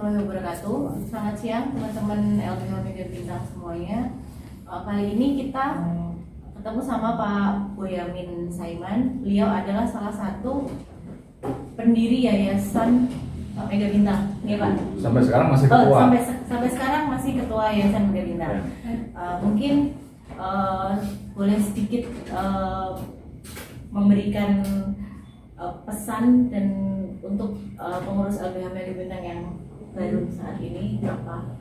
warahmatullahi wabarakatuh. Selamat siang teman-teman LBH Mega Bintang semuanya. Kali ini kita ketemu sama Pak Boyamin Saiman. Beliau adalah salah satu pendiri Yayasan Mega Bintang, ya Pak. Sampai sekarang masih ketua. Sampai sekarang masih ketua Yayasan Mega Bintang. Mungkin boleh sedikit memberikan pesan dan untuk pengurus LBH Mega Bintang yang baru saat ini apa?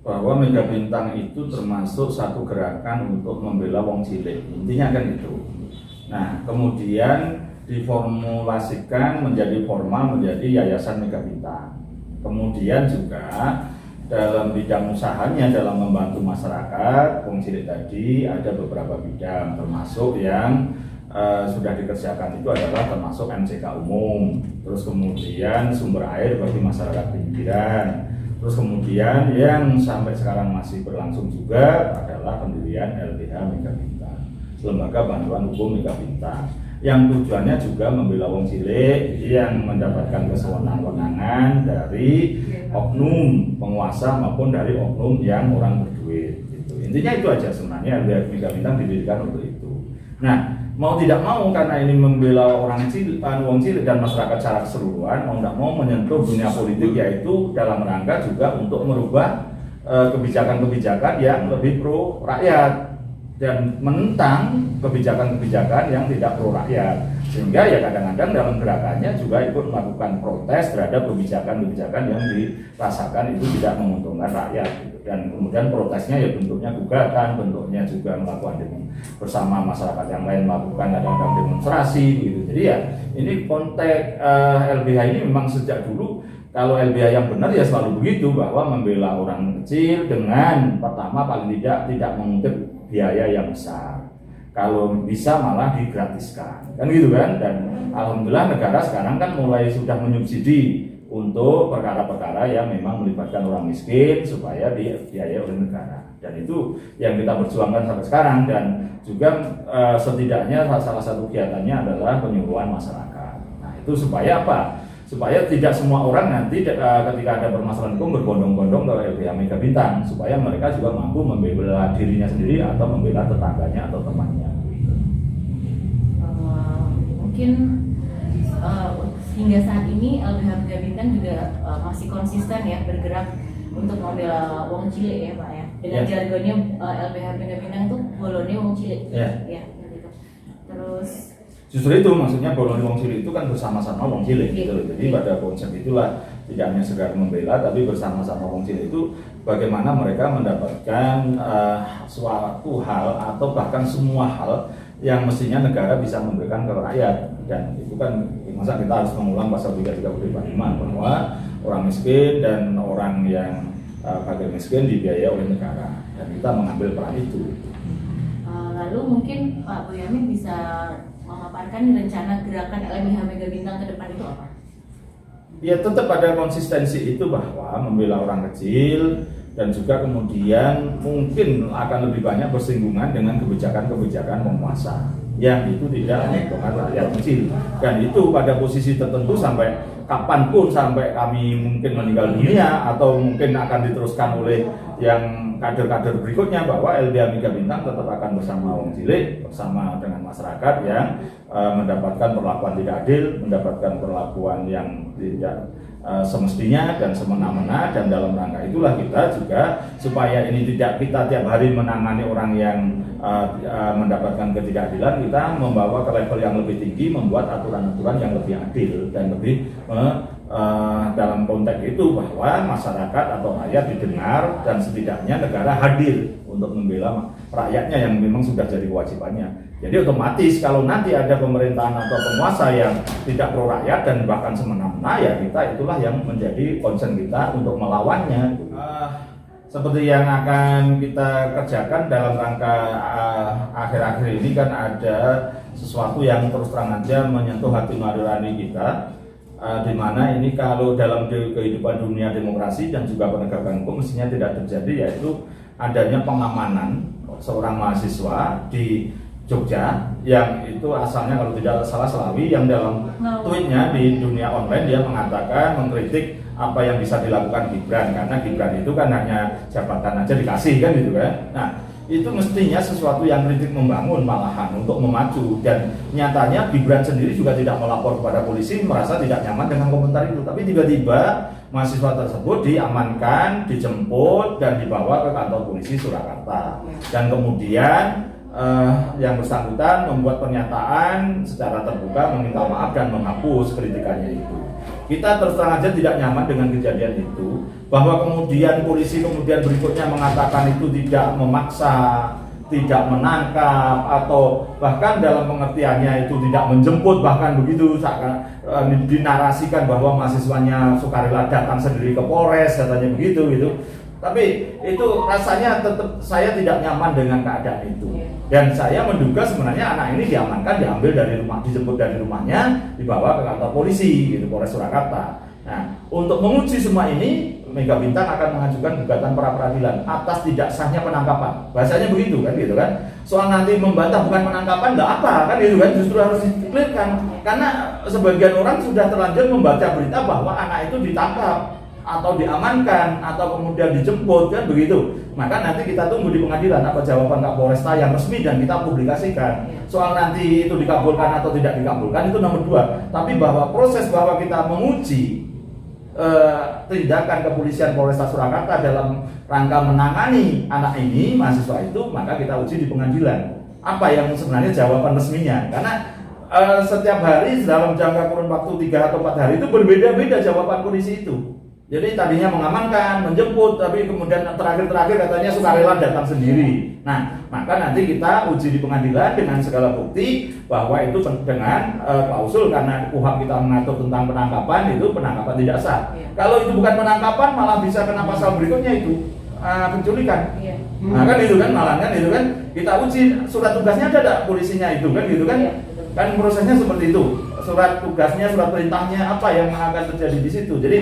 Bahwa Mega Bintang itu termasuk satu gerakan untuk membela wong cilik, intinya kan itu. Nah, kemudian diformulasikan menjadi formal menjadi Yayasan Mega Bintang. Kemudian juga dalam bidang usahanya dalam membantu masyarakat wong cilik tadi ada beberapa bidang, termasuk yang sudah dikerjakan itu adalah termasuk MCK umum, terus kemudian sumber air bagi masyarakat pinggiran, terus kemudian yang sampai sekarang masih berlangsung juga adalah pendirian LBH Mega Bintang, Lembaga Bantuan Hukum Mega Bintang, yang tujuannya juga membela wong cilik yang mendapatkan kewenangan dari oknum penguasa maupun dari oknum yang orang berduit. Gitu. Intinya itu aja sebenarnya LBH Mega Bintang didirikan untuk itu. Nah, mau tidak mau karena ini membela orang cilik, wong cilik dan masyarakat secara keseluruhan, mau tidak mau menyentuh dunia politik, yaitu dalam rangka juga untuk merubah kebijakan-kebijakan yang lebih pro rakyat dan menentang kebijakan-kebijakan yang tidak pro rakyat, sehingga ya kadang-kadang dalam gerakannya juga ikut melakukan protes terhadap kebijakan-kebijakan yang dirasakan itu tidak menguntungkan rakyat gitu. Dan kemudian protesnya ya bentuknya gugatan, bentuknya juga melakukan demo bersama masyarakat yang lain, melakukan kadang-kadang demonstrasi gitu. Jadi ya ini konteks LBH ini memang sejak dulu, kalau LBH yang benar ya selalu begitu, bahwa membela orang kecil dengan pertama paling tidak mengutip biaya yang besar, kalau bisa malah digratiskan kan gitu kan. Dan alhamdulillah negara sekarang kan mulai sudah menyubsidi untuk perkara-perkara yang memang melibatkan orang miskin supaya dibiayai oleh negara, dan itu yang kita perjuangkan sampai sekarang. Dan juga setidaknya salah satu kegiatannya adalah penyuluhan masyarakat. Nah itu supaya apa? Supaya tidak semua orang nanti ketika ada permasalahan hukum berbondong-bondong ke LBH Mega Bintang, supaya mereka juga mampu membela dirinya sendiri atau membela tetangganya atau temannya. Mungkin hingga saat ini LBH Mega Bintang juga masih konsisten ya bergerak untuk membela wong cilik ya Pak ya. Dengan jargonnya LBH Mega Bintang itu bolone wong cilik. Ya, gitu. Terus justru itu maksudnya bolone wong cilik itu kan bersama-sama wong cilik gitu. Jadi pada konsep itulah tidak hanya sekedar membela, tapi bersama-sama wong cilik itu bagaimana mereka mendapatkan suatu hal atau bahkan semua hal yang mestinya negara bisa memberikan ke rakyat. Dan itu kan masa kita harus mengulang pasal 335 bahwa orang miskin dan orang yang fakir miskin dibiayai oleh negara, dan kita mengambil peran itu. Lalu mungkin Pak Boyamin bisa memaparkan rencana gerakan LBH Mega Bintang ke depan itu apa? Ya tetap ada konsistensi itu, bahwa membela orang kecil dan juga kemudian mungkin akan lebih banyak bersinggungan dengan kebijakan-kebijakan penguasa yang itu tidak menguntungkan rakyat kecil. Dan itu pada posisi tertentu sampai kapanpun, sampai kami mungkin meninggal dunia atau mungkin akan diteruskan oleh yang kader-kader berikutnya, bahwa LBH Mega Bintang tetap akan bersama wong cilik, bersama dengan masyarakat yang mendapatkan perlakuan tidak adil, mendapatkan perlakuan yang tidak semestinya dan semena-mena. Dan dalam rangka itulah kita juga, supaya ini tidak kita tiap hari menangani orang yang mendapatkan ketidakadilan, kita membawa ke level yang lebih tinggi, membuat aturan-aturan yang lebih adil dan lebih dalam konteks itu bahwa masyarakat atau rakyat didengar, dan setidaknya negara hadir untuk membela rakyatnya yang memang sudah jadi kewajibannya. Jadi otomatis kalau nanti ada pemerintahan atau penguasa yang tidak pro rakyat dan bahkan semena-mena, ya kita itulah yang menjadi concern kita untuk melawannya. Seperti yang akan kita kerjakan dalam rangka akhir-akhir ini kan ada sesuatu yang terus terang aja menyentuh hati nurani kita, di mana ini kalau dalam kehidupan dunia demokrasi dan juga penegakan hukum mestinya tidak terjadi, yaitu adanya pengamanan seorang mahasiswa di Jogja yang itu asalnya kalau tidak salah Selawi, yang dalam tweetnya di dunia online dia mengatakan mengkritik apa yang bisa dilakukan Gibran, karena Gibran itu kan hanya jabatan aja dikasih kan gitu kan. Nah itu mestinya sesuatu yang kritik membangun malahan untuk memacu, dan nyatanya Gibran sendiri juga tidak melapor kepada polisi, merasa tidak nyaman dengan komentar itu, tapi tiba-tiba mahasiswa tersebut diamankan, dijemput dan dibawa ke kantor polisi Surakarta, dan kemudian yang bersangkutan membuat pernyataan secara terbuka meminta maaf dan menghapus kritikannya itu. Kita terus terang aja tidak nyaman dengan kejadian itu, bahwa kemudian polisi kemudian berikutnya mengatakan itu tidak memaksa, tidak menangkap, atau bahkan dalam pengertiannya itu tidak menjemput, bahkan begitu dinarasikan bahwa mahasiswanya sukarela datang sendiri ke Polres katanya begitu gitu. Tapi itu rasanya tetap saya tidak nyaman dengan keadaan itu. Dan saya menduga sebenarnya anak ini diamankan, diambil dari rumah, dijemput dari rumahnya, dibawa ke kantor polisi gitu, Polres Surakarta. Nah, untuk menguji semua ini, Mega Bintang akan mengajukan gugatan pra peradilan atas tidak sahnya penangkapan. Bahasanya begitu kan gitu kan. Soal nanti membantah bukan penangkapan enggak apa kan gitu kan, justru harus diklirkan. Karena sebagian orang sudah terlanjur membaca berita bahwa anak itu ditangkap atau diamankan atau kemudian dijemput kan begitu. Maka nanti kita tunggu di pengadilan apa jawaban Kapolresta yang resmi dan kita publikasikan. Soal nanti itu dikabulkan atau tidak dikabulkan itu nomor 2. Tapi bahwa proses bahwa kita menguji tindakan kepolisian Polresta Surakarta dalam rangka menangani anak ini, mahasiswa itu, maka kita uji di pengadilan. Apa yang sebenarnya jawaban resminya? Karena setiap hari dalam jangka kurun waktu 3 atau 4 hari itu berbeda-beda jawaban polisi itu. Jadi tadinya mengamankan, menjemput, tapi kemudian terakhir katanya sukarela datang sendiri. Nah, maka nanti kita uji di pengadilan dengan segala bukti bahwa itu dengan klausul, karena KUHP kita mengatur tentang penangkapan, itu penangkapan tidak sah. Kalau itu bukan penangkapan, malah bisa kena pasal berikutnya itu penculikan. Nah kan itu kan, malah kan itu kan kita uji surat tugasnya ada enggak polisinya itu kan gitu kan. Kan prosesnya seperti itu. Surat tugasnya, surat perintahnya apa yang akan terjadi di situ. Jadi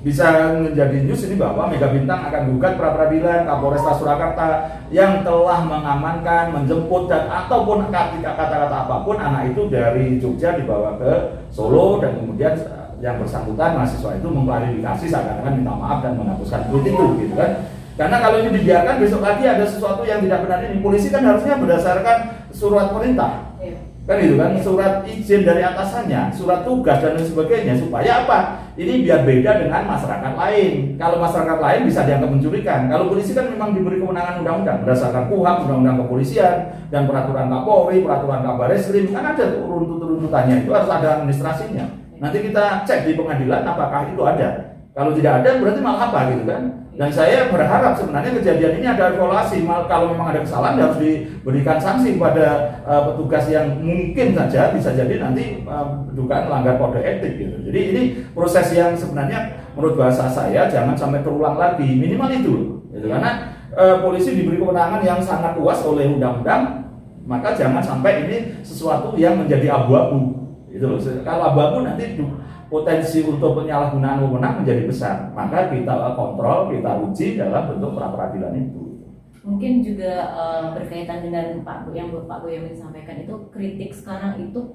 bisa menjadi news ini bahwa Mega Bintang akan gugat pra peradilan Kapolresta Surakarta yang telah mengamankan, menjemput dan ataupun kata-kata apapun anak itu dari Jogja dibawa ke Solo, dan kemudian yang bersangkutan mahasiswa itu mengklarifikasi seakan-akan minta maaf dan menghapuskan tweet itu gitu kan. Karena kalau ini dibiarkan besok lagi ada sesuatu yang tidak benar ini, polisi kan harusnya berdasarkan surat perintah. Kan itu kan, surat izin dari atasannya, surat tugas dan lain sebagainya, supaya apa? Ini biar beda dengan masyarakat lain. Kalau masyarakat lain bisa dianggap penculikan. Kalau polisi kan memang diberi kewenangan undang-undang berdasarkan KUHP, undang-undang kepolisian dan peraturan Kapolri, peraturan Kabareskrim, kan ada runtutannya, itu harus ada administrasinya. Nanti kita cek di pengadilan apakah itu ada. Kalau tidak ada berarti malah apa gitu kan? Dan saya berharap sebenarnya kejadian ini ada evaluasi. Kalau memang ada kesalahan harus diberikan sanksi kepada petugas yang mungkin saja bisa jadi nanti dugaan melanggar kode etik gitu. Jadi ini proses yang sebenarnya menurut bahasa saya jangan sampai terulang lagi, minimal itu gitu. Karena polisi diberi kewenangan yang sangat luas oleh undang-undang, maka jangan sampai ini sesuatu yang menjadi abu-abu gitu loh. Kalau abu-abu nanti potensi untuk penyalahgunaan wewenang menjadi besar, maka kita kontrol, kita uji dalam bentuk pra peradilan itu. Mungkin juga berkaitan dengan Pak Boyamin sampaikan itu, kritik sekarang itu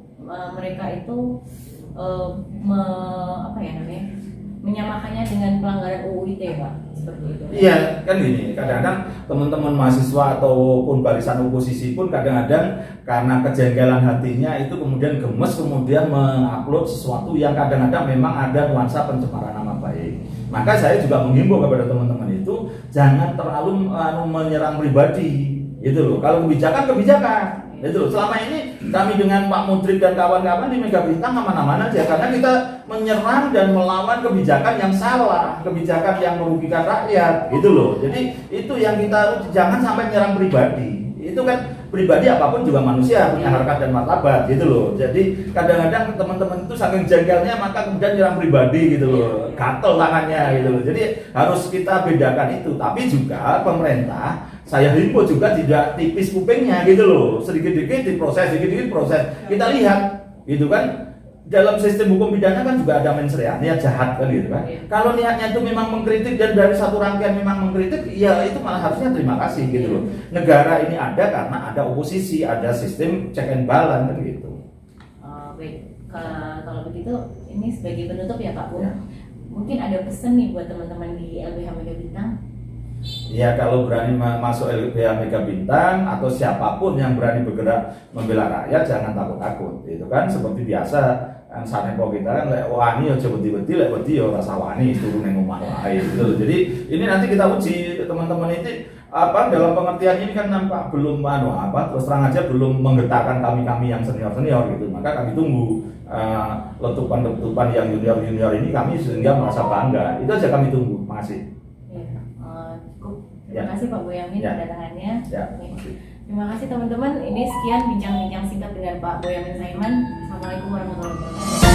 mereka itu menyamakannya dengan pelanggaran UU ITE, Pak, seperti itu. Iya, kan gini, kadang-kadang teman-teman mahasiswa ataupun barisan oposisi pun kadang-kadang karena kejengkelan hatinya itu kemudian gemes, kemudian mengupload sesuatu yang kadang-kadang memang ada nuansa pencemaran nama baik. Maka saya juga menghimbau kepada teman-teman itu jangan terlalu menyerang pribadi, itu loh. Kalau kebijakan itu loh. Selama ini kami dengan Pak Mudrik dan kawan-kawan di Mega Bintang aman-aman aja, karena kita menyerang dan melawan kebijakan yang salah, kebijakan yang merugikan rakyat, gitu loh. Jadi itu yang kita jangan sampai menyerang pribadi. Itu kan pribadi apapun juga manusia punya harkat dan martabat, gitu loh. Jadi kadang-kadang teman-teman itu saking jengkelnya maka kemudian menyerang pribadi, gitu loh. Gatel tangannya, gitu loh. Jadi harus kita bedakan itu. Tapi juga pemerintah, saya himbau juga tidak tipis kupingnya gitu loh, sedikit-sedikit diproses, sedikit-sedikit proses. Kita lihat gitu kan, dalam sistem hukum pidana kan juga ada mens rea, niat jahat kan gitu kan. Iya. Kalau niatnya itu memang mengkritik dan dari satu rangkaian memang mengkritik, ya itu malah harusnya terima kasih gitu loh. Negara ini ada karena ada oposisi, ada sistem check and balance kan gitu. Baik, kalau begitu ini sebagai penutup ya Pak Bu. Ya. Mungkin ada pesan nih buat teman-teman di LBH Mega Bintang. Ya kalau berani masuk LBH Mega Bintang atau siapapun yang berani bergerak membela rakyat jangan takut-takut, itu kan seperti biasa kan sanepo kita kan lek wani aja wedi-wedi lek wedi ya rasa wani turun ning omah wae gitu. Jadi ini nanti kita uji teman-teman ini dalam pengertian ini kan nampak belum terus terang aja belum menggetarkan kami yang senior-senior gitu. Maka kami tunggu letupan-letupan yang junior-junior ini kami sehingga merasa bangga. Itu aja kami tunggu. Makasih. Terima kasih Pak Boyamin kedatangannya. Ya. Terima kasih teman-teman. Ini sekian bincang-bincang singkat dengan Pak Boyamin Saiman. Assalamualaikum warahmatullahi wabarakatuh.